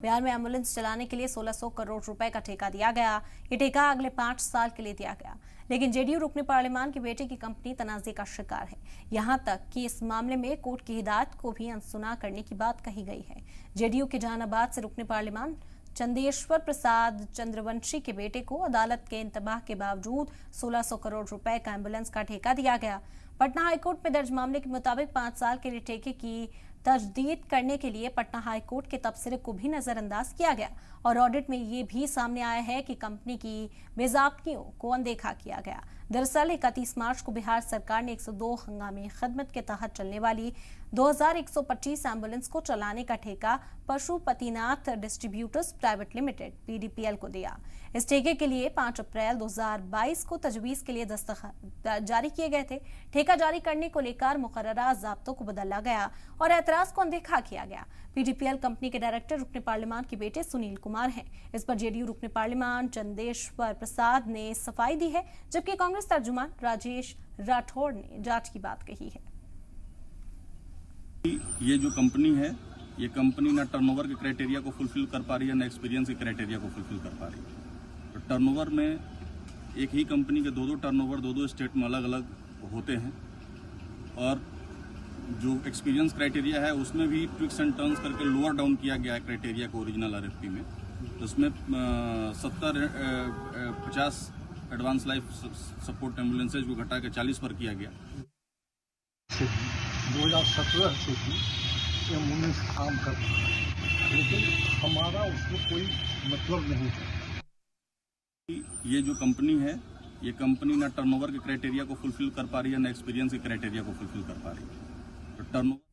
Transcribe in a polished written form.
बिहार में एम्बुलेंस चलाने के लिए 1600 करोड़ रुपए का ठेका दिया गया। ये ठेका अगले 5 साल के लिए दिया गया, लेकिन जेडीयू रुकने पार्लिमान के बेटे की कंपनी तनाजे का शिकार है। यहां तक कि इस मामले में कोर्ट की हिदायत को भी अनसुना करने की बात कही गई है। जेडीयू के जहानाबाद से रुकने पार्लिमान चंदेश्वर प्रसाद चंद्रवंशी के बेटे को अदालत के इंतबाह के बावजूद 1600 करोड़ रुपए का एम्बुलेंस का ठेका दिया गया। पटना हाईकोर्ट में दर्ज मामले के मुताबिक 5 साल के लिए ठेके की तजदीद करने के लिए पटना हाईकोर्ट के तबसरे को भी नजरअंदाज किया गया और ऑडिट में ये भी सामने आया है कि कंपनी की बेज़ाब्तियों को अनदेखा किया गया। दरअसल 31 मार्च को बिहार सरकार ने 102 हंगामी खदमत के तहत चलने वाली 2125 एम्बुलेंस को चलाने का ठेका Pashupatinath distributors private limited (PDPL) को दिया। इस ठेके के लिए 5 अप्रैल 2022 को तजवीज के लिए दस्तखत जारी किए गए थे। ठेका जारी करने को लेकर मुकर्ररा ज़ाब्तों को बदला गया और एतराज को अनदेखा किया गया। पीडीपीएल कंपनी के डायरेक्टर रुकने पार्लिमान के बेटे सुनील कुमार हैं। इस पर जेडीयू रुकने पार्लिमान चंदेश्वर प्रसाद ने सफाई दी है, जबकि कांग्रेस तर्जुमान राजेश राठौड़ ने जांच की बात कही है। ये जो कंपनी है, ये कंपनी ना टर्नओवर के क्राइटेरिया को फुलफिल कर पा रही है, ना एक्सपीरियंस के क्राइटेरिया को फुलफिल कर पा रही है। तो टर्नओवर में एक ही कंपनी के दो टर्नओवर दो स्टेट में अलग अलग होते हैं और जो एक्सपीरियंस क्राइटेरिया है उसमें भी ट्विक्स एंड टर्न्स करके लोअर डाउन किया गया है क्राइटेरिया को ओरिजिनल आरएफपी में। तो उसमें 50 एडवांस लाइफ सपोर्ट एम्बुलेंसेज को घटा के 40 पर किया गया। 2017 से भी एम्बुलेंस काम कर रहा है, लेकिन हमारा उसमें कोई मतलब नहीं है। ये जो कंपनी है, ये कंपनी ना टर्नओवर के क्राइटेरिया को फुलफिल कर पा रही है, ना एक्सपीरियंस के क्राइटेरिया को फुलफिल कर पा रही है। तो टर्नओवर